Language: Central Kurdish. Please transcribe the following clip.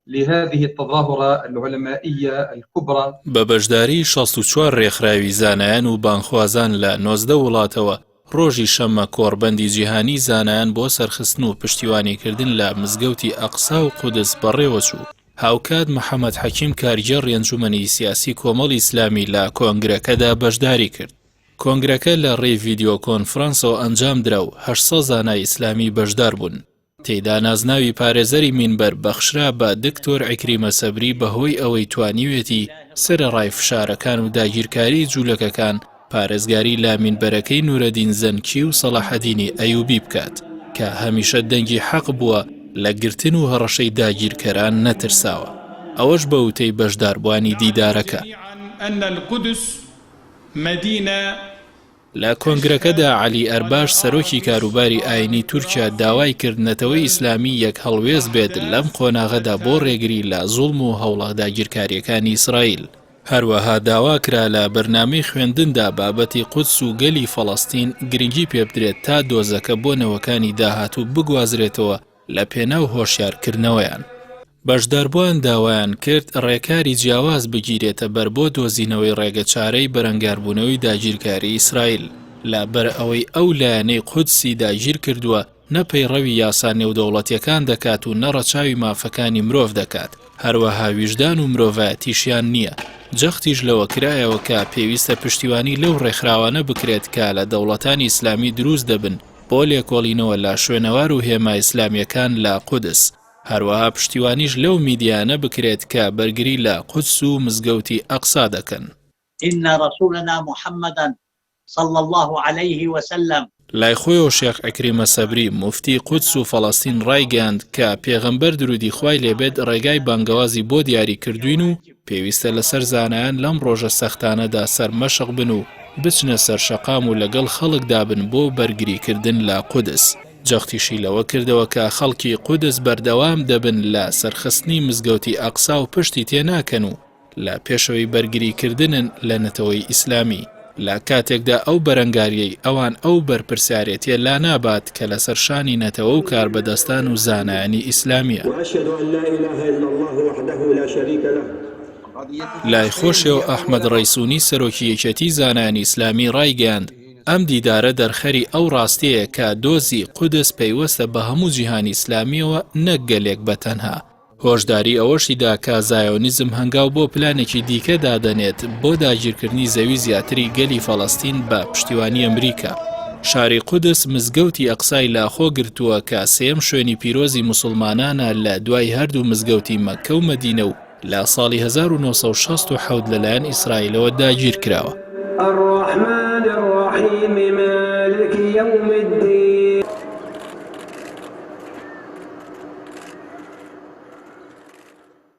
لهذه التظاهرة العلمائية الكبرى. بەبەشداری 64 ڕێکخراوی زانایان و بانخوازان لە 19 وڵاتەوە ڕۆژی شەممە کۆڕبەندی جیهانی زانایان بۆ سەرخستن و پشتیوانیکردن لە مزگەوتی ئەقسا و قودس بەڕێوەچوو. هاوکات محەممەد حەکیم کارگەڕ ئەنجومەنی سیاسی کۆمەڵی ئیسلامی لە کۆنگرەکەدا بەشداری کرد. کۆنگرەکە لە ڕێی ڤیدیۆ کۆنفرانسەوە ئەنجام درا و 800 زانای ئیسلامی بەشدار بوون. تێیدا نازناوی پارێزەری مینبەر بەخشرا بە دکتۆر عیکریمە سەبری بەهۆی ئەوەی توانیوێتی سەرەڕای فشارەکان و داگیرکاری جوولەکەکان پارێزگاری لە مینبەرەکەی نورەدین زەنکی و سەلاحەدینی ئەیوبی بکات کە هەمیشە دەنگی حەق بووە لە گرتن و هەڕەشەی داگیرکەران نەترساوە. ئەوەش بە وتەی بەشداربوانی دیدارەکە. لە کۆنگرەکەدا عەلی ئەرباش سەرۆکی کاروباری ئاینی تورکیا داوای کردنەتەوەی ئیسلامی یەک هەڵوێز بێت لەم قۆناغەدا بۆ ڕێگری لە زوڵم و هەوڵە داگیرکاریەکانی ئیسرائیل. هەروەها داوا کرا لە بەرنامەی خوێندندا بابەتی قودس و گەلی فەڵەستین گرنگی پێ بدرێت تا دۆزەکە بۆ نەوەکانی داهاتوو بگوازرێتەوە لە پێناو هۆشیارکردنەوەیان. بەشداربووان داوایان کرد ڕێکاری جیاواز بگیرێتە بەر بۆ دۆزینەوەی ڕێگەچارەی بەرەنگاربوونەوەی داگیرکاری ئیسرائیل لە بەر ئەوەی ئەو لایەنەی قودسی داگیر کردووە نەپەیڕەوی یاسا نێودەوڵەتیەکان دەکات و نەڕەچاوی مافەکانی مرۆڤ دەکات. هەروەها ویژدان و مرۆڤایەتیشیان نییە. جەختیش لەوە کرایەوە کە پێویستە پشتیوانی لەو ڕێکخراوانە بکرێت کە لە دەوڵەتانی ئیسلامی دروست دەبن بۆ لێکۆڵینەوە لە شوێنەوار و هێمای ئیسلامیەکان لە قودس. هەروەها پشتیوانیش لەو میدیانە بکرێت کە بەرگری لە قودس و مزگەوتی ئەقسا دەکەن. إن رسولنا محمدا صلى الله عليه وسلم. لای خۆیەوە شێخ عیکریمە سەبری موفتی قودس و فەڵەستین ڕایگەاند کە پێغەمبەر درودی خوای لێبێت ڕێگای بانگەوازی بۆ دیاری کردوین و پێویستە لەسەر زانایان لەم ڕۆژە سەختانەدا سەرمەشق بن و بچنە سەر شەقام و لەگەڵ خەڵکدا بن بۆ بەرگریکردن لە قودس. جەختیشی لەوە کردەوە کە خەڵکی قودس بەردەوام دەبن لە سەرخستنی مزگەوتی ئەقسا و پشتی تێناکەن و لە پێشەوەی بەرگریکردنن لە نەتەوەی ئیسلامی. لە کاتێکدا ئەو بەرەنگاریەی ئەوان ئەو بەرپرسیارەتیە لا نابات کە لەسەر شانی نەتەوە و کاربەدەستان و زانایانی ئیسلامیە. لای خۆشەوە ئەحمەد ڕەیسوونی سەرۆکی یەکێتی زانایانی ئیسلامی ڕایگەاند ئەم دیدارە دەرخەری ئەو ڕاستەیە کە دۆزی قودس پەیوەستە بە هەموو جیهانی ئیسلامیەوە نەک گەلێک بەتەنها. هۆشداری ئەوەشیدا کە زایۆنیزم هەنگاو بۆ پلانێکی دیکە دادەنێت بۆ داگیرکردنی زەوی زیاتری گەلی فەڵەستین بە پشتیوانی ئەمریکا. شاری قودس مزگەوتی ئەقسای لاخۆ گرتووە کە سێم شوێنی پیرۆزی موسڵمانانە لە دوای هەردوو مزگەوتی مەککە و مەدینە و لە ساڵی 1967 لەلایەن ئیسرائیلەوە داگیر کراوە. الرحمن الرحیم مالك یوم الدین.